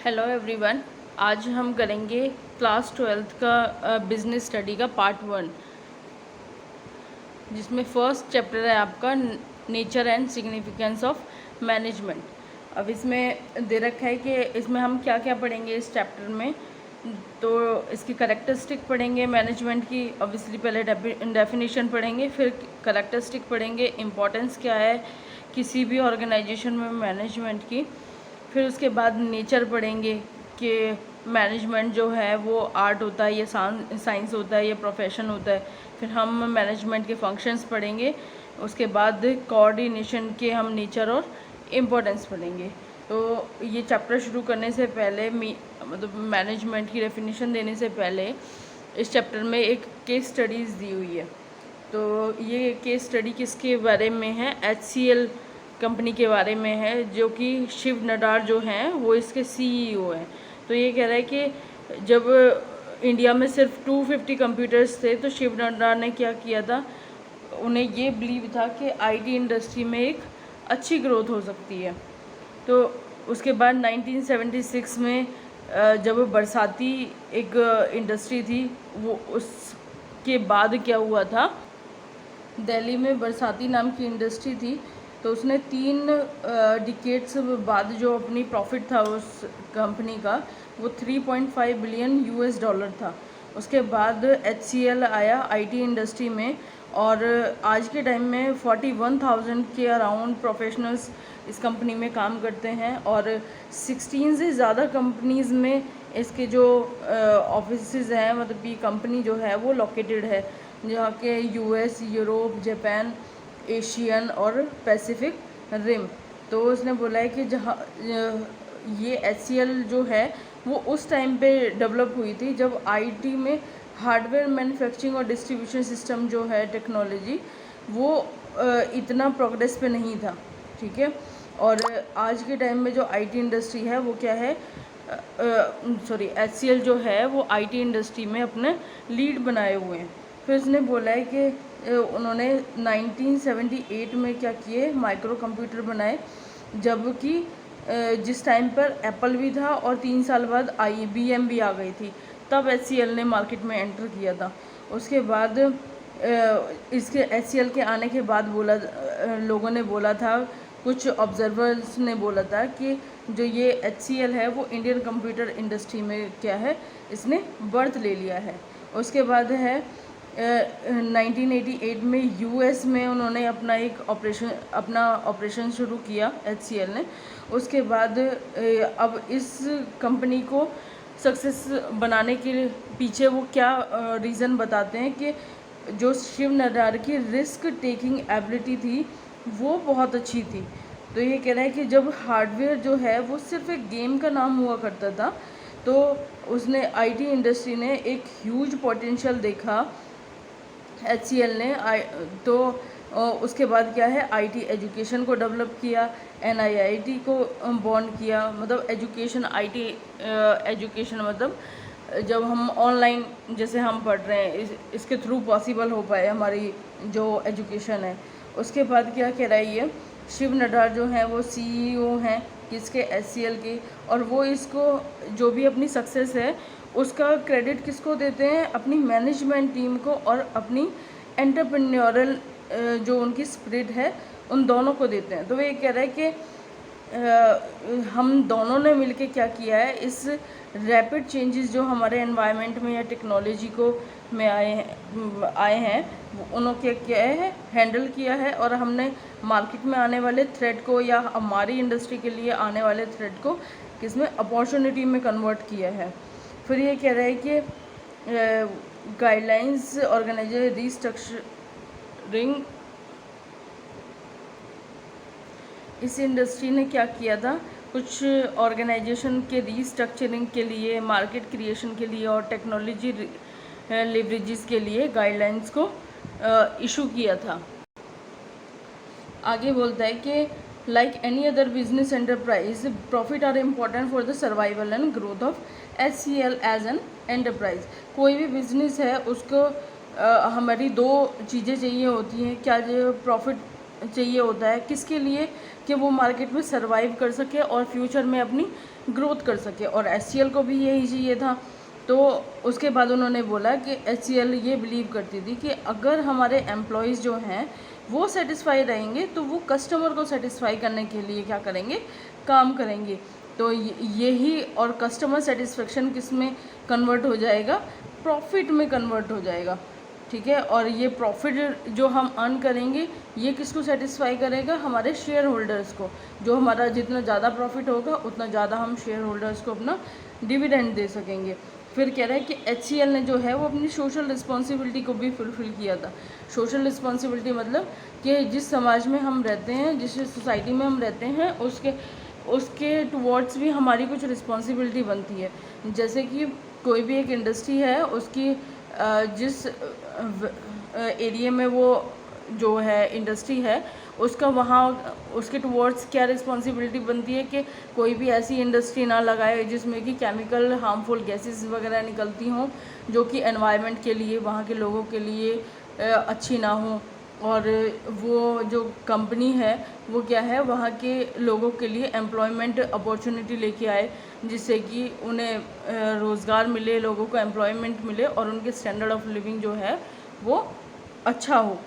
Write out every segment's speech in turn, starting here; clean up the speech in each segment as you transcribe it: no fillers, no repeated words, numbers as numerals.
Hello everyone. आज हम करेंगे क्लास 12th का बिजनेस स्टडी का पार्ट 1, जिसमें फर्स्ट चैप्टर है आपका nature and significance of management. अब इसमें दे रखा है कि इसमें हम क्या क्या पढ़ेंगे इस चैप्टर में। तो इसकी करेक्टरिस्टिक पढ़ेंगे मैनेजमेंट की, ऑब्वियसली पहले डेफिनेशन पढ़ेंगे, फिर करेक्टरिस्टिक पढ़ेंगे, इम्पोर्टेंस क्या है किसी भी ऑर्गेनाइजेशन में मैनेजमेंट की। फिर उसके बाद नेचर पढ़ेंगे कि मैनेजमेंट जो है वो आर्ट होता है, ये साइंस होता है, ये प्रोफेशन होता है। फिर हम मैनेजमेंट के फंक्शंस पढ़ेंगे। उसके बाद कोऑर्डिनेशन के हम नेचर और इम्पोर्टेंस पढ़ेंगे। तो ये चैप्टर शुरू करने से पहले मतलब मैनेजमेंट की डेफिनेशन देने से पहले इस चैप्टर में एक केस स्टडीज़ दी हुई है। तो ये केस स्टडी किसके बारे में है? HCL कंपनी के बारे में है, जो कि शिव नडार जो हैं वो इसके CEO हैं। तो ये कह रहा है कि जब इंडिया में सिर्फ 250 कंप्यूटर्स थे तो शिव नडार ने क्या किया था, उन्हें ये बिलीव था कि IT इंडस्ट्री में एक अच्छी ग्रोथ हो सकती है। तो उसके बाद 1976 में जब बरसाती एक इंडस्ट्री थी, वो उसके बाद क्या हुआ था, दिल्ली में बरसाती नाम की इंडस्ट्री थी। तो उसने 3 डिकेड्स बाद जो अपनी प्रॉफिट था उस कंपनी का, वो 3.5 बिलियन US डॉलर था। उसके बाद HCL आया IT इंडस्ट्री में, और आज के टाइम में 41,000 के अराउंड प्रोफेशनल्स इस कंपनी में काम करते हैं, और 16 से ज़्यादा कंपनीज़ में इसके जो ऑफिसेज हैं, मतलब कि कंपनी जो है वो लोकेटेड है, जहाँ के US, यूरोप, जापान, एशियन और पैसिफिक रिम। तो उसने बोला है कि जहाँ ये HCL जो है वो उस टाइम पे डेवलप हुई थी जब IT में हार्डवेयर मैन्युफैक्चरिंग और डिस्ट्रीब्यूशन सिस्टम जो है टेक्नोलॉजी, वो इतना प्रोग्रेस पे नहीं था, ठीक है। और आज के टाइम में जो IT इंडस्ट्री है वो क्या है, HCL जो है वो IT इंडस्ट्री में अपने लीड बनाए हुए हैं। फिर उसने बोला है कि उन्होंने 1978 में क्या किए, माइक्रो कंप्यूटर बनाए, जबकि जिस टाइम पर एप्पल भी था और 3 साल बाद IBM भी आ गई थी, तब HCL ने मार्केट में एंटर किया था। उसके बाद इसके HCL के आने के बाद लोगों ने बोला था, कुछ ऑब्जर्वर्स ने बोला था कि जो ये HCL है वो इंडियन कंप्यूटर इंडस्ट्री में क्या है, इसने बर्थ ले लिया है। उसके बाद है 1988 में US में उन्होंने अपना ऑपरेशन शुरू किया HCL ने। उसके बाद अब इस कंपनी को सक्सेस बनाने के पीछे वो क्या रीज़न बताते हैं कि जो शिव नडार की रिस्क टेकिंग एबिलिटी थी वो बहुत अच्छी थी। तो ये कह रहा है कि जब हार्डवेयर जो है वो सिर्फ एक गेम का नाम हुआ करता था, तो उसने IT इंडस्ट्री ने एक ह्यूज पोटेंशियल देखा HCL ने। तो उसके बाद क्या है, IT एजुकेशन को डेवलप किया, NIIT को बॉन्ड किया, मतलब एजुकेशन IT एजुकेशन, मतलब जब हम ऑनलाइन जैसे हम पढ़ रहे हैं इसके थ्रू पॉसिबल हो पाए हमारी जो एजुकेशन है। उसके बाद क्या कह रहा है ये, शिव नडार जो हैं वो CEO हैं किसके, HCL के, और वो इसको जो भी अपनी सक्सेस है उसका क्रेडिट किसको देते हैं, अपनी मैनेजमेंट टीम को और अपनी एंटरप्रेन्योरल जो उनकी स्पिरिट है उन दोनों को देते हैं। तो वो ये कह रहा है कि हम दोनों ने मिलके क्या किया है, इस रैपिड चेंजेस जो हमारे एनवायरनमेंट में या टेक्नोलॉजी को में आए हैं उन्होंने क्या किया है, हैंडल किया है, और हमने मार्केट में आने वाले थ्रेट को या हमारी इंडस्ट्री के लिए आने वाले थ्रेट को किसमें, अपॉर्चुनिटी में कन्वर्ट किया है। फिर ये कह रहा है कि गाइडलाइंस ऑर्गेनाइजेशन रीस्ट्रक्चरिंग, इस इंडस्ट्री ने क्या किया था, कुछ ऑर्गेनाइजेशन के रीस्ट्रक्चरिंग के लिए, मार्केट क्रिएशन के लिए और टेक्नोलॉजी लेवरेजेस के लिए गाइडलाइंस को इशू किया था। आगे बोलता है कि like any other business enterprise, profit are important for the survival and growth of HCL as an enterprise. कोई भी बिजनेस है उसको हमारी 2 चीज़ें चाहिए होती हैं। क्या जो प्रॉफिट चाहिए होता है किसके लिए, कि वो मार्केट में सर्वाइव कर सके और फ्यूचर में अपनी ग्रोथ कर सके। और HCL को भी यही चाहिए था। तो उसके बाद उन्होंने बोला कि HCL ये बिलीव करती थी कि अगर हमारे एम्प्लॉयज़ जो हैं वो सेटिस्फाई रहेंगे तो वो कस्टमर को सेटिस्फाई करने के लिए क्या करेंगे, काम करेंगे। तो यही, और कस्टमर सेटिस्फेक्शन किस में कन्वर्ट हो जाएगा, प्रॉफिट में कन्वर्ट हो जाएगा, ठीक है। और ये प्रॉफिट जो हम अर्न करेंगे ये किसको सेटिस्फाई करेगा, हमारे शेयर होल्डर्स को। जो हमारा जितना ज़्यादा प्रॉफिट होगा उतना ज़्यादा हम शेयर होल्डर्स को अपना डिविडेंड दे सकेंगे। फिर कह रहा है कि HCL ने जो है वो अपनी सोशल रिस्पॉन्सिबिलिटी को भी फुलफ़िल किया था। सोशल रिस्पॉन्सिबिलिटी मतलब कि जिस समाज में हम रहते हैं, जिस सोसाइटी में हम रहते हैं, उसके टुवर्ड्स भी हमारी कुछ रिस्पॉन्सिबिलिटी बनती है। जैसे कि कोई भी एक इंडस्ट्री है, उसकी जिस एरिया में वो जो है इंडस्ट्री है उसका, वहाँ उसके टुवर्ड्स क्या रिस्पॉन्सिबिलिटी बनती है कि कोई भी ऐसी इंडस्ट्री ना लगाए जिसमें कि केमिकल हार्मफुल गैसेस वगैरह निकलती हों जो कि एनवायरनमेंट के लिए, वहाँ के लोगों के लिए अच्छी ना हो। और वो जो कंपनी है वो क्या है, वहाँ के लोगों के लिए एम्प्लॉयमेंट अपॉर्चुनिटी लेके आए, जिससे कि उन्हें रोज़गार मिले, लोगों को एम्प्लॉयमेंट मिले और उनके स्टैंडर्ड ऑफ लिविंग जो है वो अच्छा हो।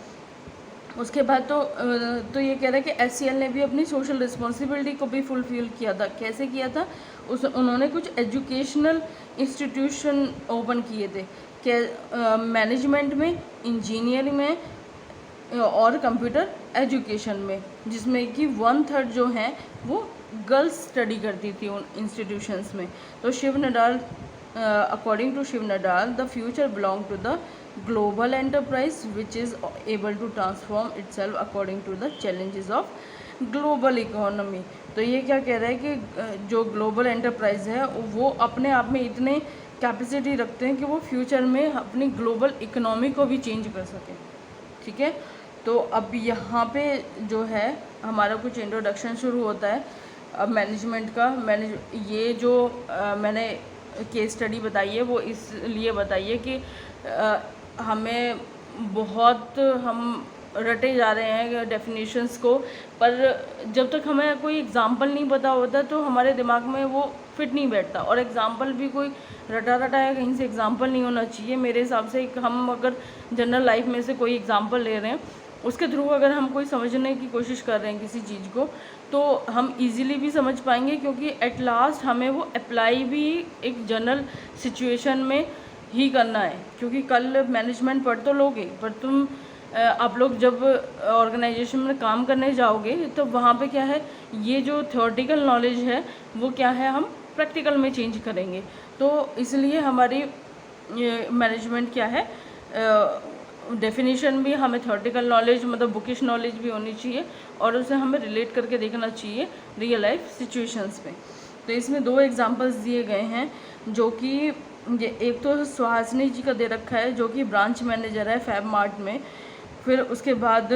उसके बाद तो ये कह रहा है कि HCL ने भी अपनी सोशल रिस्पॉन्सिबिलिटी को भी फुलफ़िल किया था। कैसे किया था, उन्होंने कुछ एजुकेशनल इंस्टीट्यूशन ओपन किए थे कि मैनेजमेंट में, इंजीनियरिंग में और कंप्यूटर एजुकेशन में, जिसमें कि 1/3 जो हैं वो गर्ल्स स्टडी करती थी उन इंस्टीट्यूशंस में। तो Shiv Nadar, according to Shiv Nadar, the future belong to the global enterprise which is able to transform itself according to the challenges of global economy। तो ये क्या कह रहा है कि जो ग्लोबल एंटरप्राइज है वो अपने आप में इतने कैपेसिटी रखते हैं कि वो फ्यूचर में अपनी ग्लोबल इकोनॉमी को भी चेंज कर सकें, ठीक है। तो अब यहाँ पे जो है हमारा कुछ इंट्रोडक्शन शुरू होता है अब मैनेजमेंट का। ये जो मैंने केस स्टडी बताई है वो इसलिए बताई है कि हमें बहुत हम रटे जा रहे हैं डेफिनेशंस को, पर जब तक हमें कोई एग्ज़ाम्पल नहीं पता होता तो हमारे दिमाग में वो फिट नहीं बैठता। और एग्ज़ाम्पल भी कोई रटा है, कहीं से एग्ज़ाम्पल नहीं होना चाहिए मेरे हिसाब से। हम अगर जनरल लाइफ में से कोई एग्ज़ाम्पल ले रहे हैं, उसके थ्रू अगर हम कोई समझने की कोशिश कर रहे हैं किसी चीज़ को, तो हम इजीली भी समझ पाएंगे, क्योंकि एट लास्ट हमें वो अप्लाई भी एक जनरल सिचुएशन में ही करना है। क्योंकि कल मैनेजमेंट पढ़ तो लोगे, पर आप लोग जब ऑर्गेनाइजेशन में काम करने जाओगे तो वहाँ पे क्या है, ये जो थ्योरेटिकल नॉलेज है वो क्या है, हम प्रैक्टिकल में चेंज करेंगे। तो इसलिए हमारी मैनेजमेंट क्या है, डेफिनेशन भी हमें थ्योरेटिकल नॉलेज मतलब बुकिश नॉलेज भी होनी चाहिए, और उसे हमें रिलेट करके देखना चाहिए रियल लाइफ सिचुएशंस में। तो इसमें 2 एग्जांपल्स दिए गए हैं, जो कि एक तो सुहासिनी जी का दे रखा है जो कि ब्रांच मैनेजर है फैब मार्ट में। फिर उसके बाद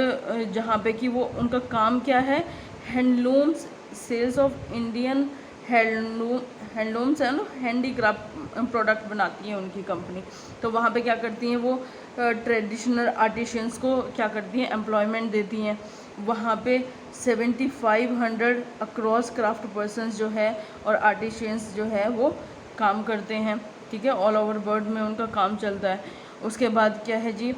जहाँ पे कि वो उनका काम क्या है, handlooms sales of Indian handlooms है ना, हैंडीक्राफ्ट प्रोडक्ट बनाती है उनकी कंपनी। तो वहाँ पे क्या करती हैं वो, ट्रेडिशनल आर्टिशियंस को क्या करती हैं, एम्प्लॉयमेंट देती हैं। वहाँ पे 7500 अक्रॉस क्राफ्ट पर्सनस जो है और आर्टिशियंस जो है वो काम करते हैं, ठीक है। ऑल ओवर वर्ल्ड में उनका काम चलता है। उसके बाद क्या है जी,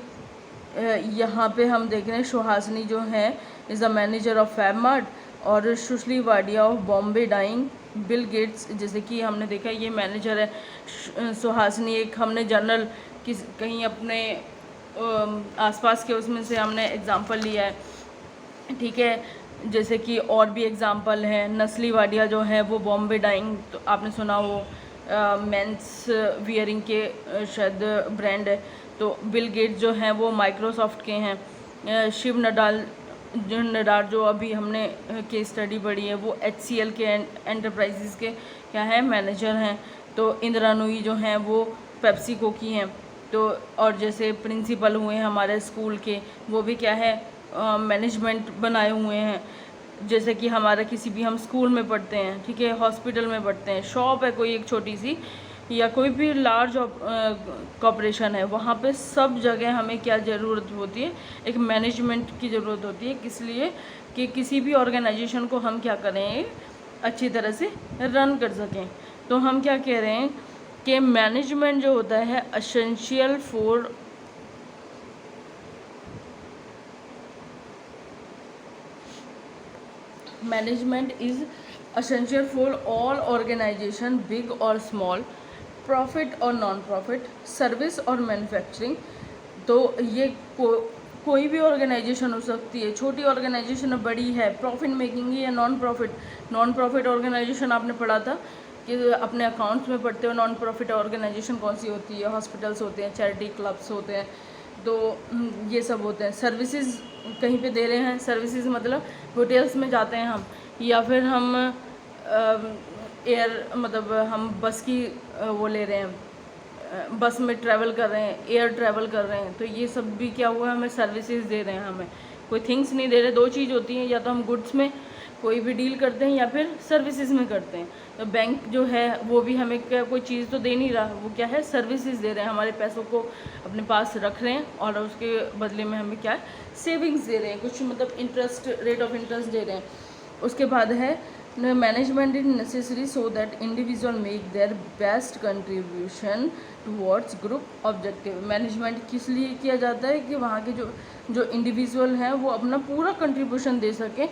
यहाँ पे हम देख रहे हैं सुहासिनी जो है is the manager of Fab Mart, और Sushri Wadia of Bombay Dyeing, Bill Gates जैसे कि हमने देखा ये मैनेजर है। सुहासिनी एक हमने जनरल कहीं अपने आसपास के उसमें से हमने एग्जांपल लिया है, ठीक है। जैसे कि और भी एग्जांपल हैं, नस्ली वाडिया जो है वो बॉम्बे डाइंग, तो आपने सुना वो मेंस वियरिंग के शायद ब्रांड है। तो बिल गेट्स जो हैं वो माइक्रोसॉफ्ट के हैं। शिव नडाल जो अभी हमने केस स्टडी पढ़ी है वो HCL के एंटरप्राइजेज़ के क्या है, मैनेजर हैं। तो इंदिरा नूई जो हैं वो पेप्सिको की हैं। तो और जैसे प्रिंसिपल हुए हैं हमारे स्कूल के, वो भी क्या है, मैनेजमेंट बनाए हुए हैं। जैसे कि हमारा किसी भी हम स्कूल में पढ़ते हैं, ठीक है, हॉस्पिटल में पढ़ते हैं, शॉप है कोई एक छोटी सी, या कोई भी लार्ज कॉर्पोरेशन है, वहाँ पे सब जगह हमें क्या ज़रूरत होती है, एक मैनेजमेंट की ज़रूरत होती है। किस लिए कि किसी भी ऑर्गेनाइजेशन को हम क्या करें, अच्छी तरह से रन कर सकें। तो हम क्या कह रहे हैं कि मैनेजमेंट जो होता है essential for management is essential for all organization big or small, profit or non profit, service और मैन्युफैक्चरिंग। तो ये कोई भी ऑर्गेनाइजेशन हो सकती है, छोटी ऑर्गेनाइजेशन है, बड़ी है, प्रॉफिट मेकिंग है या नॉन प्रॉफिट ऑर्गेनाइजेशन आपने पढ़ा था कि अपने अकाउंट्स में पढ़ते हो नॉन प्रॉफिट ऑर्गेनाइजेशन कौन सी होती है, हॉस्पिटल्स होते हैं, चैरिटी क्लब्स होते हैं, तो ये सब होते हैं। सर्विसेज कहीं पे दे रहे हैं, सर्विसेज मतलब होटल्स में जाते हैं हम, या फिर हम एयर मतलब हम बस की वो ले रहे हैं, बस में ट्रैवल कर रहे हैं, एयर ट्रैवल कर रहे हैं, तो ये सब भी क्या हुआ, हमें सर्विसेज दे रहे हैं, हमें कोई थिंग्स नहीं दे रहे। दो चीज़ होती हैं, या तो हम गुड्स में कोई भी डील करते हैं या फिर सर्विसेज में करते हैं। तो बैंक जो है वो भी हमें क्या कोई चीज़ तो दे नहीं रहा, वो क्या है सर्विसेज दे रहे हैं, हमारे पैसों को अपने पास रख रहे हैं और उसके बदले में हमें क्या है सेविंग्स दे रहे हैं, कुछ मतलब इंटरेस्ट रेट ऑफ इंटरेस्ट दे रहे हैं। उसके बाद है management is necessary so that individual make their best contribution towards group objective. Management किस लिए किया जाता है कि वहाँ के जो इंडिविजुअल हैं वो अपना पूरा कंट्रीब्यूशन दे सकें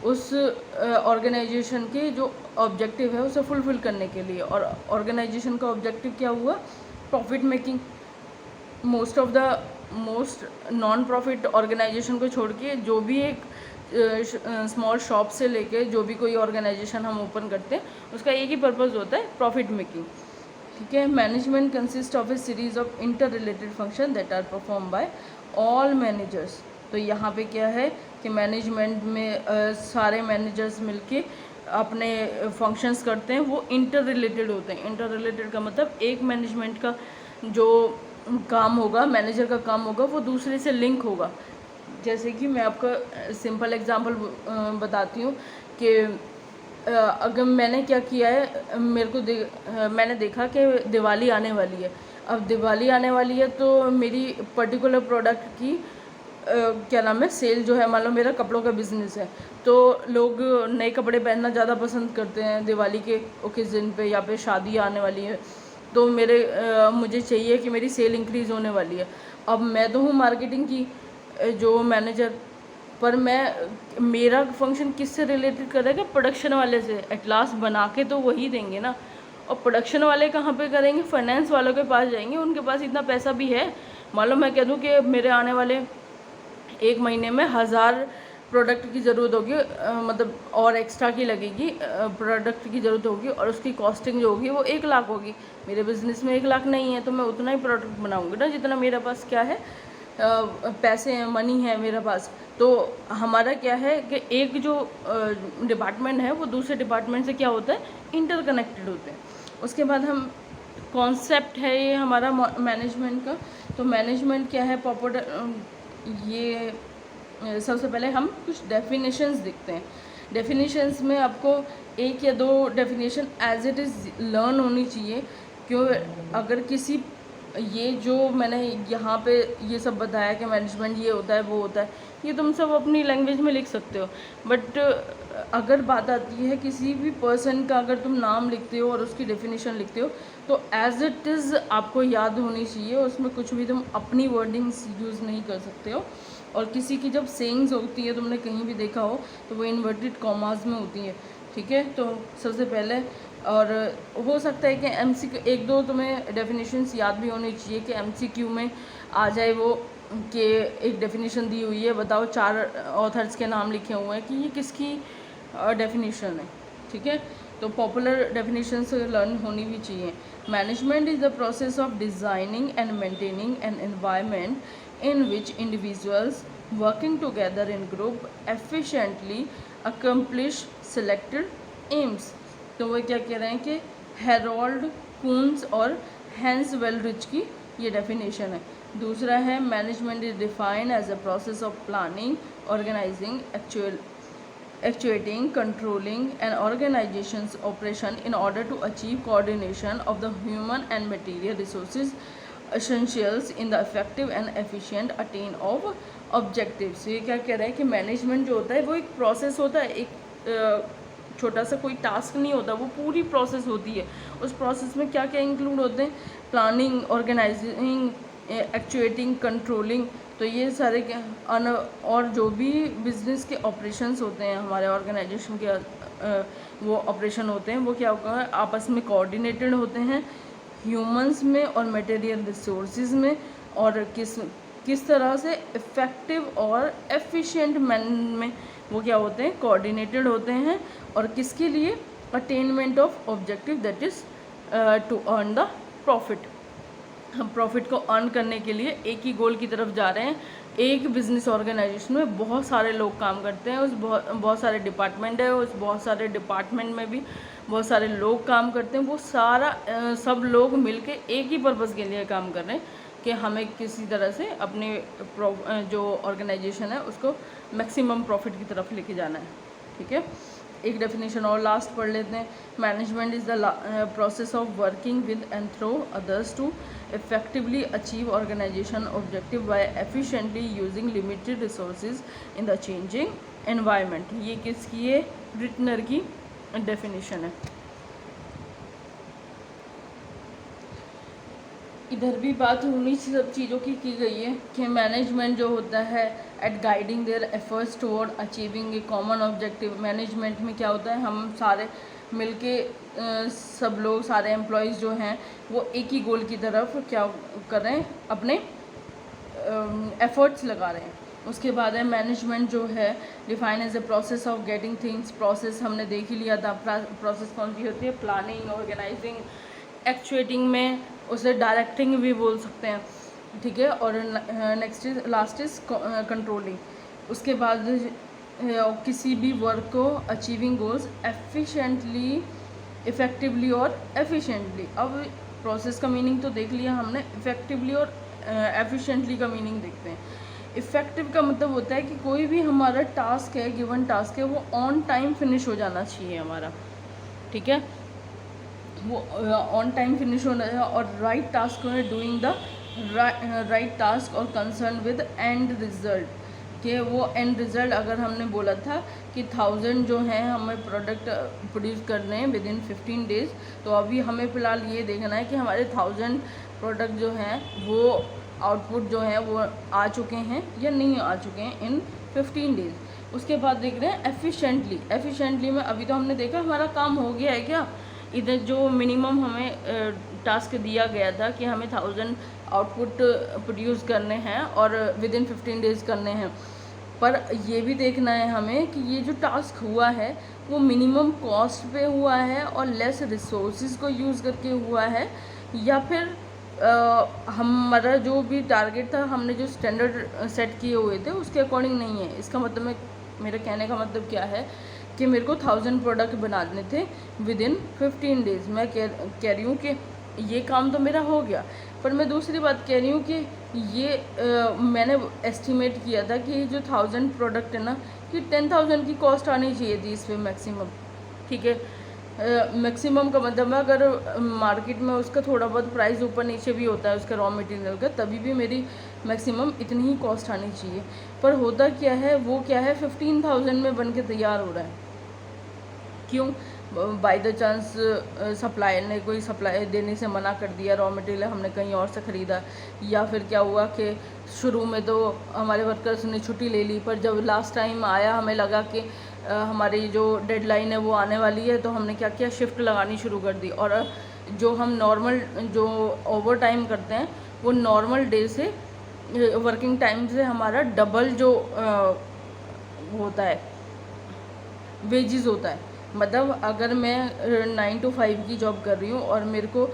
उस ऑर्गेनाइजेशन के जो ऑब्जेक्टिव है उसे फुलफिल करने के लिए। और ऑर्गेनाइजेशन का ऑब्जेक्टिव क्या हुआ, profit making. Most non profit organisation को छोड़ के जो भी एक स्मॉल शॉप से लेके जो भी कोई ऑर्गेनाइजेशन हम ओपन करते हैं उसका एक ही पर्पज़ होता है प्रॉफिट मेकिंग। ठीक है। Management consist of a series of inter related function that are perform by all managers. तो यहाँ पे क्या है कि मैनेजमेंट में सारे मैनेजर्स मिलके अपने फंक्शंस करते हैं, वो इंटर रिलेटेड होते हैं। इंटर रिलेटेड का मतलब एक मैनेजमेंट का जो काम होगा, मैनेजर का काम होगा, वो दूसरे से लिंक होगा। जैसे कि मैं आपका सिंपल एग्जांपल बताती हूँ कि अगर मैंने क्या किया है, मैंने देखा कि दिवाली आने वाली है। अब दिवाली आने वाली है तो मेरी पर्टिकुलर प्रोडक्ट की क्या नाम है सेल जो है, मान लो मेरा कपड़ों का बिज़नेस है, तो लोग नए कपड़े पहनना ज़्यादा पसंद करते हैं दिवाली के ओकेज़न पे, या फिर शादी आने वाली है, तो मुझे चाहिए कि मेरी सेल इंक्रीज़ होने वाली है। अब मैं तो हूँ मार्केटिंग की जो मैनेजर, पर मेरा फंक्शन किससे रिलेटेड करेगा, प्रोडक्शन वाले से। एट लास्ट बना के तो वही देंगे ना, और प्रोडक्शन वाले कहाँ पे करेंगे, फाइनेंस वालों के पास जाएंगे, उनके पास इतना पैसा भी है। मान लो मैं कह दूँ कि मेरे आने वाले एक महीने में 1000 प्रोडक्ट की ज़रूरत होगी, मतलब और एक्स्ट्रा की लगेगी प्रोडक्ट की ज़रूरत होगी, और उसकी कॉस्टिंग जो होगी वो 1 लाख होगी। मेरे बिज़नेस में 1 लाख नहीं है, तो मैं उतना ही प्रोडक्ट बनाऊँगी ना जितना मेरे पास क्या है, पैसे हैं, मनी है मेरे पास। तो हमारा क्या है कि एक जो डिपार्टमेंट है वो दूसरे डिपार्टमेंट से क्या होता है, इंटरकनेक्टेड होते हैं। उसके बाद हम कॉन्सेप्ट है ये हमारा मैनेजमेंट का। तो मैनेजमेंट क्या है, ये सबसे पहले हम कुछ डेफिनेशंस देखते हैं। डेफिनेशंस में आपको 1 या 2 definition as it is learn होनी चाहिए। क्यों, अगर किसी ये जो मैंने यहाँ पे ये सब बताया कि मैनेजमेंट ये होता है वो होता है, ये तुम सब अपनी लैंग्वेज में लिख सकते हो, बट अगर बात आती है किसी भी पर्सन का, अगर तुम नाम लिखते हो और उसकी डेफिनेशन लिखते हो तो एज इट इज़ आपको याद होनी चाहिए, उसमें कुछ भी तुम अपनी वर्डिंग्स यूज़ नहीं कर सकते हो। और किसी की जब सेइंग्स होती है, तुमने कहीं भी देखा हो तो वो इन्वर्टेड कॉमास में होती है। ठीक है। तो सबसे पहले, और हो सकता है कि MCQ 1-2 तुम्हें डेफिनेशंस याद भी होनी चाहिए कि MCQ में आ जाए वो कि एक डेफिनेशन दी हुई है, बताओ 4 ऑथर्स के नाम लिखे हुए हैं कि ये किसकी डेफिनेशन है। ठीक है। तो पॉपुलर डेफिनेशन से लर्न होनी भी चाहिए। Management is the process of designing and maintaining an environment in which individuals working together in group efficiently accomplish selected aims. तो वो क्या कह रहे हैं कि हेरोल्ड कून्स और हैंस वेलरिच की ये डेफिनेशन है। दूसरा है management is defined as a process of planning, organising, actuating, controlling an organization's operation in order to achieve coordination of the human and material resources essentials in the effective and efficient attain of objectives। ये क्या कह रहा है कि management जो होता है वो एक प्रोसेस होता है, एक छोटा सा कोई टास्क नहीं होता, वो पूरी प्रोसेस होती है। उस प्रोसेस में क्या क्या इंक्लूड होते हैं, प्लानिंग, ऑर्गेनाइजिंग, एक्चुएटिंग, कंट्रोलिंग। तो ये सारे और जो भी बिजनेस के ऑपरेशंस होते हैं हमारे ऑर्गेनाइजेशन के वो ऑपरेशन होते हैं, वो क्या होगा, आपस में कोऑर्डिनेटेड होते हैं, ह्यूमंस में और मटेरियल रिसोर्सेज में, और किस तरह से इफ़ेक्टिव और एफिशिएंट मैन में वो क्या होते हैं, कोऑर्डिनेटेड होते हैं। और किसके लिए, attainment of objective, that is to earn the profit. हम प्रॉफिट को अर्न करने के लिए एक ही गोल की तरफ जा रहे हैं। एक बिजनेस ऑर्गेनाइजेशन में बहुत सारे लोग काम करते हैं, उस बहुत सारे डिपार्टमेंट है, उस बहुत सारे डिपार्टमेंट में भी बहुत सारे लोग काम करते हैं। वो सारा सब लोग मिलके एक ही पर्पज़ के लिए काम कर रहे हैं कि हमें किसी तरह से अपने जो ऑर्गेनाइजेशन है उसको मैक्सिमम प्रॉफिट की तरफ लेके जाना है। ठीक है, एक डेफिनेशन और लास्ट पढ़ लेते हैं। Management is the process of working with and through others to effectively achieve organization objective by efficiently using limited resources in the changing environment। ये किसकी है, ब्रिटनर की डेफिनेशन है। इधर भी बात उन्हीं सब चीज़ों की गई है कि मैनेजमेंट जो होता है at guiding their efforts toward achieving a common objective. Management में क्या होता है, हम सारे मिलके सब लोग, सारे एम्प्लॉयज़ जो हैं वो एक ही गोल की तरफ क्या कर रहे हैं, अपने एफर्ट्स लगा रहे हैं। उसके बाद है मैनेजमेंट जो है define as a process of getting things. Process हमने देख ही लिया था, प्रोसेस कौन सी होती है, प्लानिंग, ऑर्गेनाइजिंग, एक्चुएटिंग में उसे डायरेक्टिंग भी बोल सकते हैं। ठीक है, और next is last is controlling. उसके बाद किसी भी वर्क को अचीविंग गोल्स एफिशिएंटली, इफ़ेक्टिवली और एफिशिएंटली। अब प्रोसेस का मीनिंग तो देख लिया हमने, इफ़ेक्टिवली और एफिशिएंटली का मीनिंग देखते हैं। इफ़ेक्टिव का मतलब होता है कि कोई भी हमारा टास्क है, गिवन टास्क है, वो ऑन टाइम फिनिश हो जाना चाहिए हमारा। ठीक है, वो ऑन टाइम फिनिश होना है, और राइट टास्क में डूइंग द राइट टास्क और कंसर्न विद एंड रिजल्ट। कि वो एंड रिज़ल्ट, अगर हमने बोला था कि 1000 जो हैं हमें प्रोडक्ट प्रोड्यूस करने हैं विद इन 15 डेज़, तो अभी हमें फ़िलहाल ये देखना है कि हमारे 1000 प्रोडक्ट जो हैं वो आउटपुट जो है वो आ चुके हैं या नहीं आ चुके हैं इन 15 डेज़। उसके बाद देख रहे हैं एफिशिएंटली। एफिशिएंटली में अभी तो हमने देखा हमारा काम हो गया है क्या, इधर जो मिनिमम हमें टास्क दिया गया था कि हमें 1000 आउटपुट प्रोड्यूस करने हैं और विद इन 15 डेज़ करने हैं। पर ये भी देखना है हमें कि ये जो टास्क हुआ है वो मिनिमम कॉस्ट पे हुआ है और लेस रिसोर्सेज को यूज़ करके हुआ है, या फिर हमारा जो भी टारगेट था, हमने जो स्टैंडर्ड सेट किए हुए थे उसके अकॉर्डिंग नहीं है। इसका मतलब मेरे कहने का मतलब क्या है कि मेरे को 1000 प्रोडक्ट बनाने थे विद इन 15 डेज़। मैं कह रही हूँ कि ये काम तो मेरा हो गया, पर मैं दूसरी बात कह रही हूँ कि ये मैंने एस्टिमेट किया था कि जो 1000 प्रोडक्ट है ना, कि 10,000 की कॉस्ट आनी चाहिए थी इस पर मैक्सिमम। ठीक है, मैक्सिमम का मतलब है अगर मार्केट में उसका थोड़ा बहुत प्राइस ऊपर नीचे भी होता है उसका रॉ मटेरियल का, तभी भी मेरी मैक्सिमम इतनी ही कॉस्ट आनी चाहिए। पर होता क्या है, वो क्या है 15,000 में बन के तैयार हो रहा है। क्यों, बाय द चांस सप्लायर ने कोई सप्लाई देने से मना कर दिया, रॉ मटेरियल हमने कहीं और से ख़रीदा, या फिर क्या हुआ कि शुरू में तो हमारे वर्कर्स ने छुट्टी ले ली, पर जब लास्ट टाइम आया हमें लगा कि हमारी जो डेडलाइन है वो आने वाली है, तो हमने क्या किया, शिफ्ट लगानी शुरू कर दी। और जो हम नॉर्मल जो ओवर टाइम करते हैं वो नॉर्मल डे से वर्किंग टाइम से हमारा डबल जो होता है वेजेस होता है। मतलब अगर मैं 9 to 5 की जॉब कर रही हूँ और मेरे को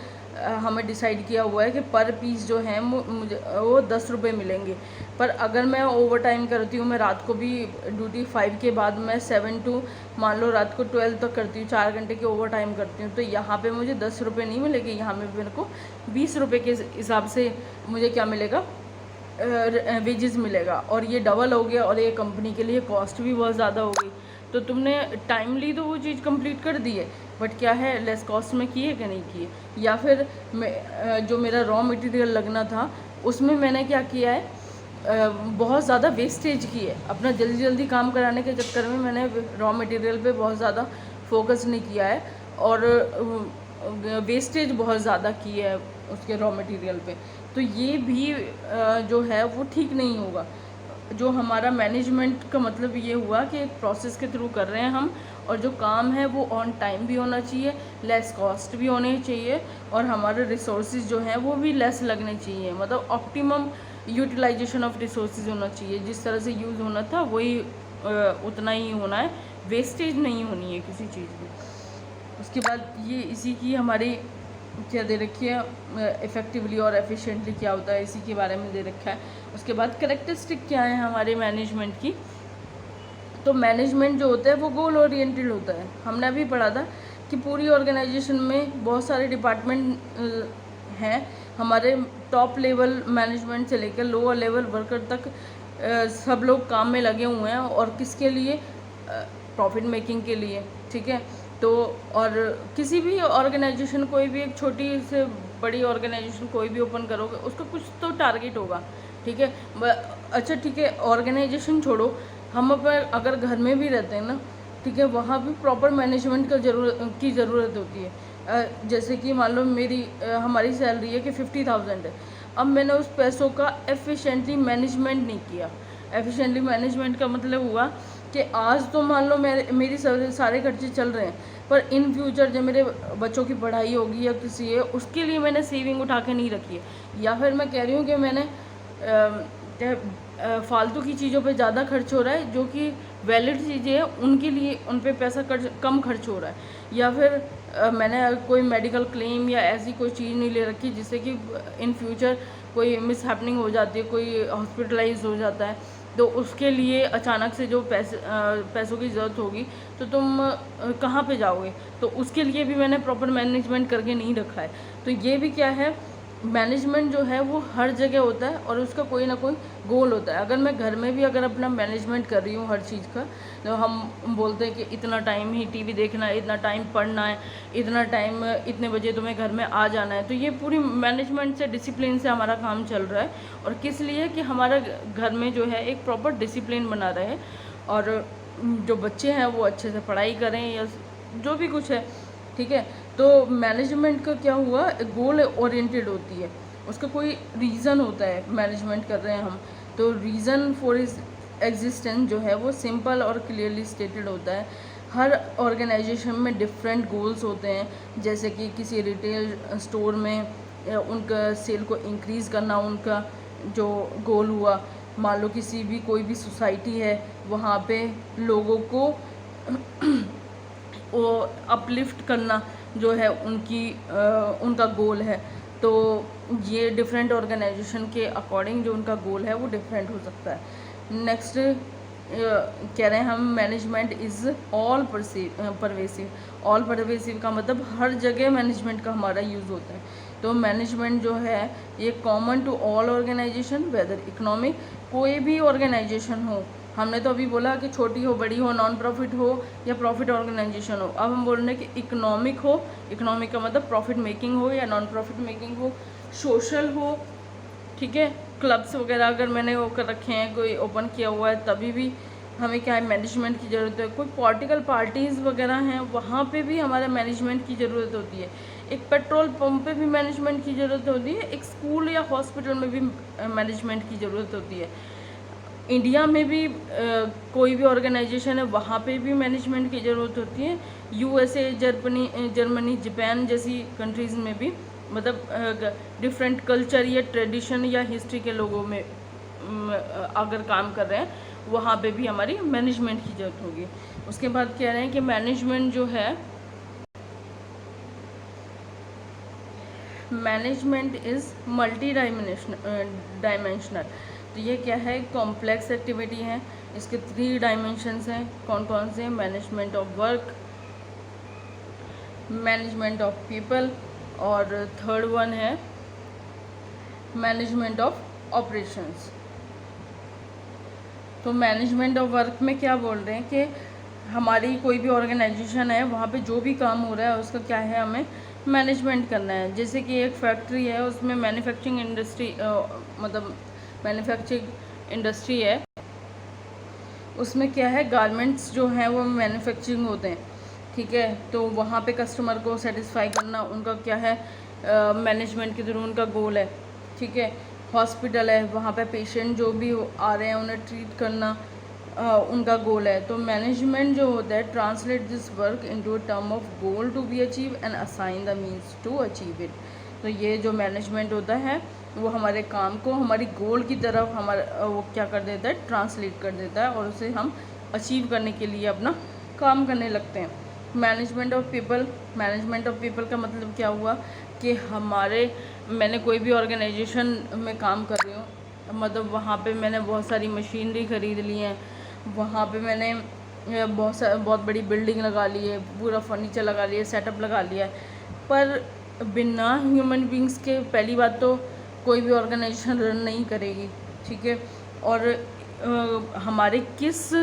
हमें डिसाइड किया हुआ है कि पर पीस जो है मुझे वो 10 रुपये मिलेंगे, पर अगर मैं ओवर टाइम करती हूँ, मैं रात को भी ड्यूटी 5 के बाद मैं 7 to मान लो रात को 12 तक करती हूँ, 4 घंटे की ओवर टाइम करती हूँ, तो यहाँ पे मुझे 10 रुपये नहीं मिलेंगे, यहाँ पे मेरे को 20 रुपये के हिसाब से मुझे क्या मिलेगा, वेजेस मिलेगा। और ये डबल हो गया और ये कंपनी के लिए कॉस्ट भी बहुत ज़्यादा हो गई। तो तुमने टाइमली तो वो चीज़ कंप्लीट कर दी है, बट क्या है लेस कॉस्ट में किए कि नहीं किए। या फिर जो मेरा रॉ मटेरियल लगना था उसमें मैंने क्या किया है, बहुत ज़्यादा वेस्टेज की है। अपना जल्दी जल्दी काम कराने के चक्कर में मैंने रॉ मटेरियल पे बहुत ज़्यादा फोकस नहीं किया है और वेस्टेज बहुत ज़्यादा की है उसके रॉ मटेरियल पे, तो ये भी जो है वो ठीक नहीं होगा। जो हमारा मैनेजमेंट का मतलब ये हुआ कि एक प्रोसेस के थ्रू कर रहे हैं हम, और जो काम है वो ऑन टाइम भी होना चाहिए, लेस कॉस्ट भी होनी चाहिए, और हमारे रिसोर्सेज जो हैं वो भी लेस लगने चाहिए, मतलब ऑप्टिमम यूटिलाइजेशन ऑफ रिसोर्सेज होना चाहिए। जिस तरह से यूज़ होना था वही उतना ही होना है, वेस्टेज नहीं होनी है किसी चीज़ की। उसके बाद ये इसी की हमारी क्या दे रखी है, इफ़ेक्टिवली और एफिशिएंटली क्या होता है इसी के बारे में दे रखा है। उसके बाद कैरेक्टरिस्टिक क्या है हमारे मैनेजमेंट की, तो मैनेजमेंट जो होता है वो गोल ओरिएंटेड होता है। हमने अभी पढ़ा था कि पूरी ऑर्गेनाइजेशन में बहुत सारे डिपार्टमेंट हैं, हमारे टॉप लेवल मैनेजमेंट से लेकर लोअर लेवल वर्कर तक सब लोग काम में लगे हुए हैं, और किसके लिए, प्रॉफिट मेकिंग के लिए, ठीक है। तो और किसी भी ऑर्गेनाइजेशन, कोई भी एक छोटी से बड़ी ऑर्गेनाइजेशन कोई भी ओपन करोगे उसका कुछ तो टारगेट होगा, ठीक है। अच्छा ठीक है, ऑर्गेनाइजेशन छोड़ो, हम अगर घर में भी रहते हैं ना, ठीक है, वहाँ भी प्रॉपर मैनेजमेंट की ज़रूरत होती है। जैसे कि मान लो हमारी सैलरी है कि 50,000 है, अब मैंने उस पैसों का एफिशिएंटली मैनेजमेंट नहीं किया। एफिशिएंटली मैनेजमेंट का मतलब हुआ कि आज तो मान लो मेरी सारे खर्चे चल रहे हैं, पर इन फ्यूचर जब मेरे बच्चों की पढ़ाई होगी या किसी है उसके लिए मैंने सेविंग उठा के नहीं रखी है, या फिर मैं कह रही हूँ कि मैंने फालतू की चीज़ों पे ज़्यादा खर्च हो रहा है, जो कि वैलिड चीज़ें हैं उनके लिए उन पे पैसा कम खर्च हो रहा है, या फिर मैंने कोई मेडिकल क्लेम या ऐसी कोई चीज़ नहीं ले रखी जिससे कि इन फ्यूचर कोई मिस हैपनिंग हो जाती है, कोई हॉस्पिटलाइज हो जाता है, तो उसके लिए अचानक से जो पैसों की ज़रूरत होगी तो तुम कहाँ पे जाओगे, तो उसके लिए भी मैंने प्रॉपर मैनेजमेंट करके नहीं रखा है। तो ये भी क्या है, मैनेजमेंट जो है वो हर जगह होता है और उसका कोई ना कोई गोल होता है। अगर मैं घर में भी अगर अपना मैनेजमेंट कर रही हूँ हर चीज़ का, तो हम बोलते हैं कि इतना टाइम ही टीवी देखना है, इतना टाइम पढ़ना है, इतना टाइम इतने बजे तुम्हें घर में आ जाना है, तो ये पूरी मैनेजमेंट से, डिसिप्लिन से हमारा काम चल रहा है। और किस लिए कि हमारा घर में जो है एक प्रॉपर डिसिप्लिन बना रहे, और जो बच्चे हैं वो अच्छे से पढ़ाई करें या जो भी कुछ है, ठीक है। तो मैनेजमेंट का क्या हुआ, गोल ओरिएंटेड होती है, उसका कोई रीज़न होता है मैनेजमेंट कर रहे हैं हम, तो रीज़न फॉर इज एग्जिस्टेंस जो है वो सिंपल और क्लियरली स्टेटेड होता है। हर ऑर्गेनाइजेशन में डिफरेंट गोल्स होते हैं, जैसे कि किसी रिटेल स्टोर में उनका सेल को इंक्रीज़ करना उनका जो गोल हुआ, मान लो किसी भी कोई भी सोसाइटी है वहाँ पे लोगों को वो अपलिफ्ट करना जो है उनका गोल है। तो ये डिफरेंट ऑर्गेनाइजेशन के अकॉर्डिंग जो उनका गोल है वो डिफरेंट हो सकता है। नेक्स्ट कह रहे हैं हम, management is all pervasive. All pervasive का मतलब हर जगह मैनेजमेंट का हमारा यूज़ होता है। तो मैनेजमेंट जो है ये common to all organisation, whether economic, कोई भी ऑर्गेनाइजेशन हो। हमने तो अभी बोला कि छोटी हो, बड़ी हो, नॉन प्रॉफिट हो या प्रॉफिट ऑर्गेनाइजेशन हो। अब हम बोल रहे हैं कि इकोनॉमिक हो, इकोनॉमिक का मतलब प्रॉफिट मेकिंग हो या नॉन प्रॉफिट मेकिंग हो, सोशल हो, ठीक है। क्लब्स वगैरह अगर मैंने वो कर रखे हैं, कोई ओपन किया हुआ है, तभी भी हमें क्या है, मैनेजमेंट की ज़रूरत है। कोई पॉलिटिकल पार्टीज़ वगैरह हैं, वहाँ पे भी हमारा मैनेजमेंट की ज़रूरत होती है। एक पेट्रोल पंप पे भी मैनेजमेंट की ज़रूरत होती है, एक स्कूल या हॉस्पिटल में भी मैनेजमेंट की ज़रूरत होती है। इंडिया में भी कोई भी ऑर्गेनाइजेशन है वहाँ पे भी मैनेजमेंट की ज़रूरत होती है। यूएसए, जर्मनी, जापान जैसी कंट्रीज़ में भी, मतलब डिफरेंट कल्चर या ट्रेडिशन या हिस्ट्री के लोगों में अगर काम कर रहे हैं, वहाँ पे भी हमारी मैनेजमेंट की ज़रूरत होगी। उसके बाद कह रहे हैं कि मैनेजमेंट जो है, मैनेजमेंट इज़ मल्टी डायमेंशनल। तो ये क्या है, कॉम्प्लेक्स एक्टिविटी है। इसके 3 डायमेंशंस हैं। कौन कौन से? Management of work, management of people, और थर्ड वन है मैनेजमेंट ऑफ ऑपरेशंस। तो मैनेजमेंट ऑफ वर्क में क्या बोल रहे हैं कि हमारी कोई भी ऑर्गेनाइजेशन है, वहाँ पे जो भी काम हो रहा है उसका क्या है, हमें मैनेजमेंट करना है। जैसे कि एक फैक्ट्री है, उसमें मैन्युफैक्चरिंग इंडस्ट्री मतलब मैन्युफैक्चरिंग इंडस्ट्री है, उसमें क्या है, गारमेंट्स जो हैं वो मैन्युफैक्चरिंग होते हैं। ठीक है। तो वहाँ पे कस्टमर को सेटिस्फाई करना उनका क्या है, मैनेजमेंट के थ्रू उनका गोल है, ठीक है। हॉस्पिटल है, वहाँ पे पेशेंट जो भी आ रहे हैं उन्हें ट्रीट करना उनका गोल है। तो मैनेजमेंट जो होता है translate this work into a term of goal to be achieve and assign the means to achieve it. तो ये जो मैनेजमेंट होता है वो हमारे काम को हमारी गोल की तरफ हमारा वो क्या कर देता है, ट्रांसलेट कर देता है और उसे हम अचीव करने के लिए अपना काम करने लगते हैं। Management of people, management of people का मतलब क्या हुआ कि मैंने कोई भी ऑर्गेनाइजेशन में काम कर रही हूँ, मतलब वहाँ पे मैंने बहुत सारी मशीनरी ख़रीद ली है, वहाँ पे मैंने बहुत बड़ी बिल्डिंग लगा ली है, पूरा फर्नीचर लगा लिया, सेटअप लगा लिया है, पर बिना ह्यूमन बींग्स के पहली बात तो कोई भी ऑर्गेनाइजेशन रन नहीं करेगी, ठीक है। और हमारे किस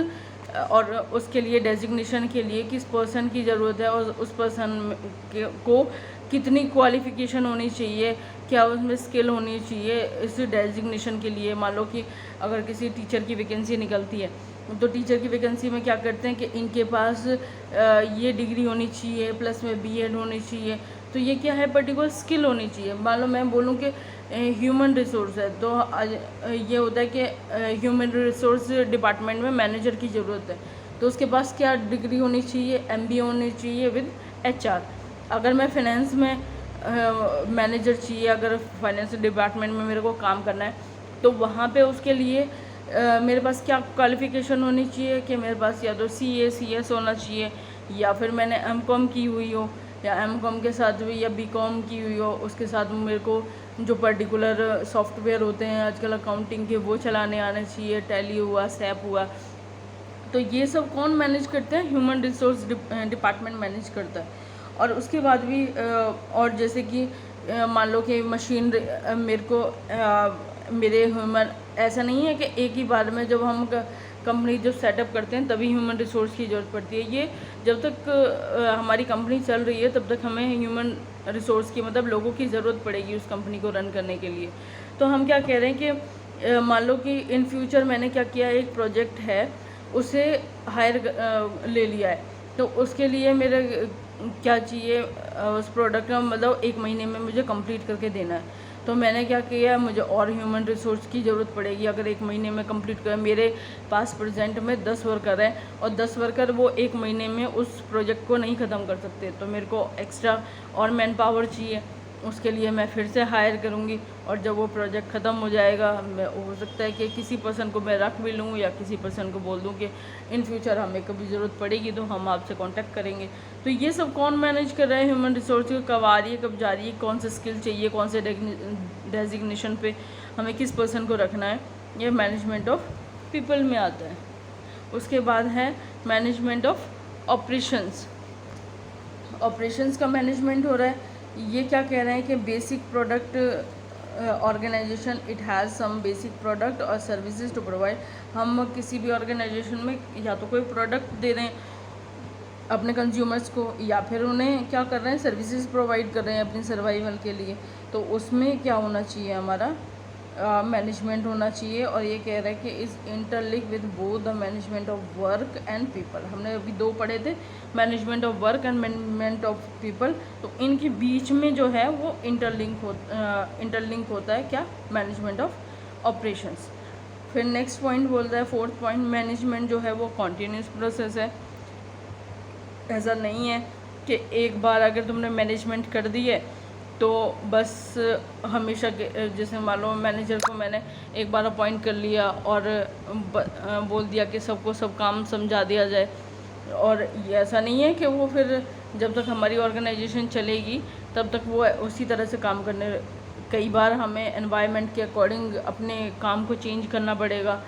और उसके लिए डेजिग्नेशन के लिए किस पर्सन की ज़रूरत है और उस पर्सन को कितनी क्वालिफ़िकेशन होनी चाहिए, क्या उसमें स्किल होनी चाहिए इस डेजिग्नेशन के लिए। मान लो कि अगर किसी टीचर की वैकेंसी निकलती है तो टीचर की वैकेंसी में क्या करते हैं कि इनके पास ये डिग्री होनी चाहिए, प्लस में बीएड होनी चाहिए। तो ये क्या है, पर्टिकुलर स्किल होनी चाहिए। मान लो मैं बोलूँ कि ह्यूमन रिसोर्स है, तो ये होता है कि ह्यूमन रिसोर्स डिपार्टमेंट में मैनेजर की ज़रूरत है, तो उसके पास क्या डिग्री होनी चाहिए, एमबीए होनी चाहिए विद एचआर। अगर मैं फाइनेंस में मैनेजर चाहिए, अगर फाइनेंस डिपार्टमेंट में मेरे को काम करना है, तो वहाँ पे उसके लिए मेरे पास क्या क्वालिफ़िकेशन होनी चाहिए कि मेरे पास या तो CS होना चाहिए, या फिर मैंने एमकॉम की हुई हो, या एमकॉम के साथ भी या बीकॉम की हुई हो, उसके साथ मेरे को जो पर्टिकुलर सॉफ्टवेयर होते हैं आजकल अकाउंटिंग के वो चलाने आने चाहिए, टैली हुआ, सैप हुआ। तो ये सब कौन मैनेज करते हैं, ह्यूमन रिसोर्स डिपार्टमेंट मैनेज करता है। और उसके बाद भी और जैसे कि मान लो कि मशीन मेरे को मेरे ह्यूमन, ऐसा नहीं है कि एक ही बार में जब हम कंपनी जब सेटअप करते हैं तभी ह्यूमन रिसोर्स की ज़रूरत पड़ती है। ये जब तक हमारी कंपनी चल रही है तब तक हमें ह्यूमन रिसोर्स की मतलब लोगों की ज़रूरत पड़ेगी उस कंपनी को रन करने के लिए। तो हम क्या कह रहे हैं कि मान लो कि इन फ्यूचर मैंने क्या किया, एक प्रोजेक्ट है उसे हायर ले लिया है, तो उसके लिए मेरे क्या चाहिए, उस प्रोडक्ट का मतलब 1 महीने में मुझे कंप्लीट करके देना है। तो मैंने क्या किया, मुझे और ह्यूमन रिसोर्स की ज़रूरत पड़ेगी। अगर 1 महीने में कंप्लीट कर, मेरे पास प्रेजेंट में 10 वर्कर हैं और 10 वर्कर वो 1 महीने में उस प्रोजेक्ट को नहीं ख़त्म कर सकते, तो मेरे को एक्स्ट्रा और मैन पावर चाहिए। उसके लिए मैं फिर से हायर करूँगी, और जब वो प्रोजेक्ट ख़त्म हो जाएगा, मैं हो सकता है कि किसी पर्सन को मैं रख भी लूँ या किसी पर्सन को बोल दूँ कि इन फ्यूचर हमें कभी ज़रूरत पड़ेगी तो हम आपसे कांटेक्ट करेंगे। तो ये सब कौन मैनेज कर रहा है, ह्यूमन रिसोर्स को, कब आ रही है, कब जा रही है, कौन से स्किल चाहिए, कौन से डेजिग्नेशन पे हमें किस पर्सन को रखना है, ये मैनेजमेंट ऑफ पीपल में आता है। उसके बाद है मैनेजमेंट ऑफ ऑपरेशंस। ऑपरेशंस का मैनेजमेंट हो रहा है। ये क्या कह रहे हैं कि basic product organisation, it has some basic product और सर्विसेज टू प्रोवाइड। हम किसी भी ऑर्गेनाइजेशन में या तो कोई प्रोडक्ट दे रहे हैं अपने कंज्यूमर्स को, या फिर उन्हें क्या कर रहे हैं, सर्विसेज प्रोवाइड कर रहे हैं अपनी सर्वाइवल के लिए। तो उसमें क्या होना चाहिए, हमारा मैनेजमेंट होना चाहिए। और ये कह रहा है कि is interlink with both the management of work and people. हमने अभी 2 पढ़े थे, management of work and management of people. तो इनके बीच में जो है वो इंटरलिंक होता है क्या, मैनेजमेंट ऑफ ऑपरेशंस। फिर नेक्स्ट पॉइंट बोलता है, 4th पॉइंट, मैनेजमेंट जो है वो कॉन्टीन्यूस प्रोसेस है। ऐसा नहीं है कि एक बार अगर तुमने मैनेजमेंट कर दी है तो बस हमेशा के, जैसे मान लो मैनेजर को मैंने एक बार अपॉइंट कर लिया और बोल दिया कि सबको सब काम समझा दिया जाए, और ये ऐसा नहीं है कि वो फिर जब तक हमारी ऑर्गेनाइजेशन चलेगी तब तक वो उसी तरह से काम करने। कई बार हमें एनवायरनमेंट के अकॉर्डिंग अपने काम को चेंज करना पड़ेगा,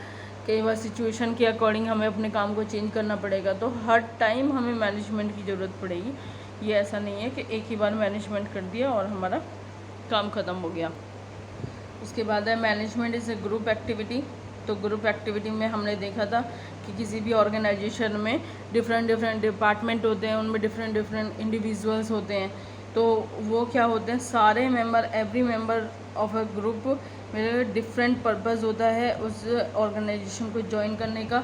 कई बार सिचुएशन के अकॉर्डिंग हमें अपने काम को चेंज करना पड़ेगा। तो हर टाइम हमें मैनेजमेंट की ज़रूरत पड़ेगी। ये ऐसा नहीं है कि एक ही बार मैनेजमेंट कर दिया और हमारा काम ख़त्म हो गया। उसके बाद है management is a group activity. तो ग्रुप एक्टिविटी में हमने देखा था कि किसी भी ऑर्गेनाइजेशन में डिफरेंट डिपार्टमेंट होते हैं, उनमें डिफरेंट इंडिविजुअल्स होते हैं। तो वो क्या होते हैं, सारे member, every member of a group में डिफरेंट पर्पस होता है उस ऑर्गेनाइजेशन को ज्वाइन करने का,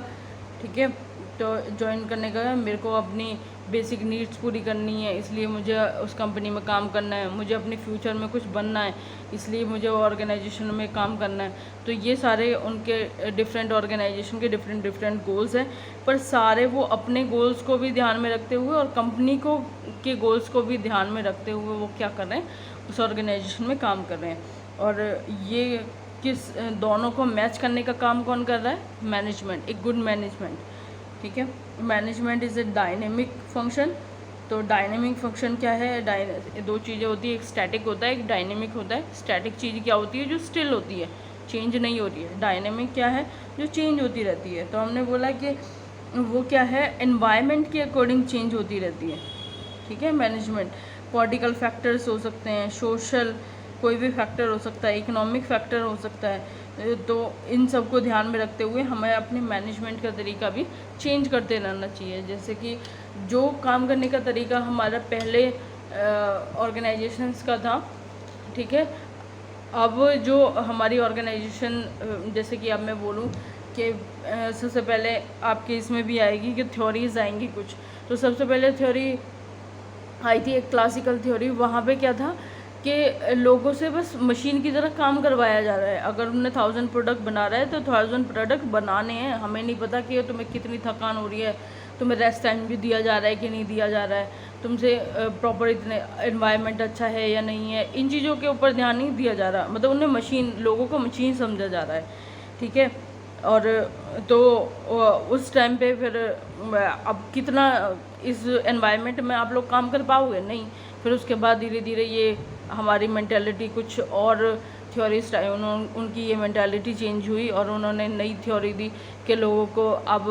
ठीक है। तो ज्वाइन करने का मेरे को अपनी बेसिक नीड्स पूरी करनी है, इसलिए मुझे उस कंपनी में काम करना है, मुझे अपने फ्यूचर में कुछ बनना है, इसलिए मुझे ऑर्गेनाइजेशन में काम करना है। तो ये सारे उनके डिफरेंट ऑर्गेनाइजेशन के डिफरेंट गोल्स हैं, पर सारे वो अपने गोल्स को भी ध्यान में रखते हुए और कंपनी को के गोल्स को भी ध्यान में रखते हुए वो क्या कर रहे हैं, उस ऑर्गेनाइजेशन में काम कर रहे हैं। और ये किस दोनों को मैच करने का काम कौन कर रहा है? मैनेजमेंट, एक गुड मैनेजमेंट। ठीक है, management is a dynamic function. तो डायनेमिक फंक्शन क्या है? दो चीज़ें होती है, एक स्टैटिक होता है, एक डायनेमिक होता है। स्टैटिक चीज़ क्या होती है? जो स्टिल होती है, चेंज नहीं होती है। डायनेमिक क्या है? जो चेंज होती रहती है। तो हमने बोला कि वो क्या है, एनवायरनमेंट के अकॉर्डिंग चेंज होती रहती है। ठीक है, मैनेजमेंट पॉलिटिकल फैक्टर्स हो सकते हैं, सोशल कोई भी फैक्टर हो सकता है, इकोनॉमिक फैक्टर हो सकता है। तो इन सब को ध्यान में रखते हुए हमें अपने मैनेजमेंट का तरीका भी चेंज करते रहना चाहिए। जैसे कि जो काम करने का तरीका हमारा पहले ऑर्गेनाइजेशंस का था, ठीक है, अब जो हमारी ऑर्गेनाइजेशन, जैसे कि अब मैं बोलूँ कि सबसे पहले आपके इसमें भी आएगी कि थ्योरीज आएंगी कुछ। तो सबसे पहले थ्योरी आई थी एक क्लासिकल थ्योरी। वहाँ पे क्या था कि लोगों से बस मशीन की तरह काम करवाया जा रहा है। अगर उन्हें 1000 प्रोडक्ट बना रहा है तो 1000 प्रोडक्ट बनाने हैं। हमें नहीं पता कि तुम्हें कितनी थकान हो रही है, तुम्हें रेस्ट टाइम भी दिया जा रहा है कि नहीं दिया जा रहा है, तुमसे प्रॉपर इतने एनवायरनमेंट अच्छा है या नहीं है, इन चीज़ों के ऊपर ध्यान नहीं दिया जा रहा। मतलब उन्हें मशीन, लोगों को मशीन समझा जा रहा है। ठीक है, और तो उस टाइम पे फिर अब कितना इस एनवायरनमेंट में आप लोग काम कर पाओगे? नहीं। फिर उसके बाद धीरे धीरे ये हमारी मेंटालिटी, कुछ और थ्योरिस्ट आए, उनकी ये मेंटालिटी चेंज हुई और उन्होंने नई थ्योरी दी कि लोगों को अब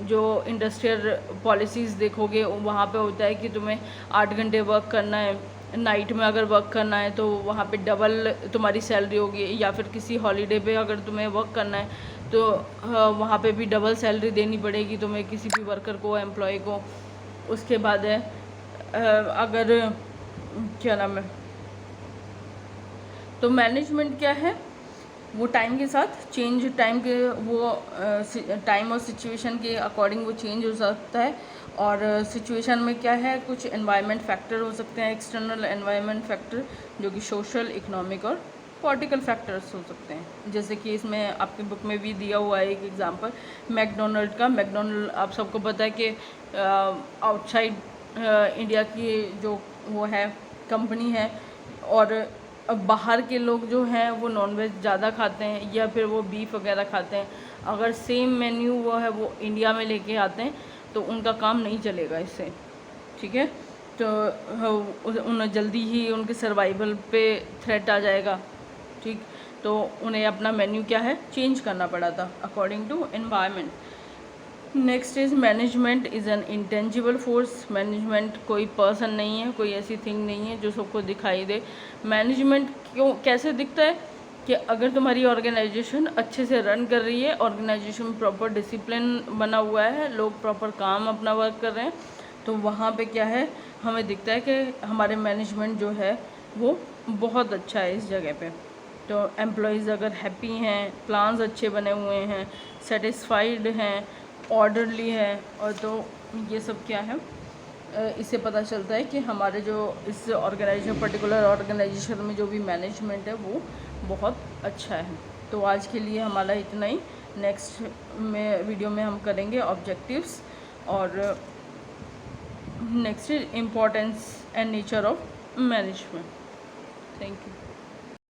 जो इंडस्ट्रियल पॉलिसीज़ देखोगे वहाँ पे होता है कि तुम्हें 8 घंटे वर्क करना है, नाइट में अगर वर्क करना है तो वहाँ पे डबल तुम्हारी सैलरी होगी, या फिर किसी हॉलीडे पे अगर तुम्हें वर्क करना है तो वहाँ पे भी डबल सैलरी देनी पड़ेगी तुम्हें, किसी भी वर्कर को, एम्प्लॉय को। उसके बाद है अगर क्या नाम है, तो मैनेजमेंट क्या है, वो टाइम के साथ चेंज, टाइम के वो टाइम और सिचुएशन के अकॉर्डिंग वो चेंज हो सकता है। और सिचुएशन में क्या है, कुछ एनवायरनमेंट फैक्टर हो सकते हैं, एक्सटर्नल एनवायरनमेंट फैक्टर, जो कि सोशल, इकोनॉमिक और पॉलिटिकल फैक्टर्स हो सकते हैं। जैसे कि इसमें आपकी बुक में भी दिया हुआ है एक एग्जांपल मैकडोनल्ड का। मैकडोनल्ड आप सबको पता है कि आउटसाइड इंडिया की जो वो है कंपनी है, और बाहर के लोग जो हैं वो नॉनवेज ज़्यादा खाते हैं या फिर वो बीफ वगैरह खाते हैं। अगर सेम मेन्यू वो है वो इंडिया में लेके आते हैं तो उनका काम नहीं चलेगा इससे। ठीक है, तो उन्हें जल्दी ही उनके सर्वाइवल पे थ्रेट आ जाएगा। ठीक, तो उन्हें अपना मेन्यू क्या है, चेंज करना पड़ा था according to environment. Next is management is an intangible force. Management कोई पर्सन नहीं है, कोई ऐसी थिंग नहीं है जो सबको दिखाई दे। मैनेजमेंट क्यों, कैसे दिखता है कि अगर तुम्हारी ऑर्गेनाइजेशन अच्छे से रन कर रही है, ऑर्गेनाइजेशन में प्रॉपर डिसिप्लिन बना हुआ है, लोग प्रॉपर काम अपना वर्क कर रहे हैं, तो वहाँ पे क्या है, हमें दिखता है कि हमारे मैनेजमेंट जो है वो बहुत अच्छा है इस जगह पे। तो एम्प्लॉयज़ अगर हैप्पी हैं, प्लान्स अच्छे बने हुए हैं, सेटिस्फाइड हैं, ऑर्डरली है, और तो ये सब क्या है, इससे पता चलता है कि हमारे जो इस ऑर्गेनाइजेशन, पर्टिकुलर ऑर्गेनाइजेशन में जो भी मैनेजमेंट है वो बहुत अच्छा है। तो आज के लिए हमारा इतना ही। नेक्स्ट में वीडियो में हम करेंगे ऑब्जेक्टिव्स, और next importance and nature of management. Thank you.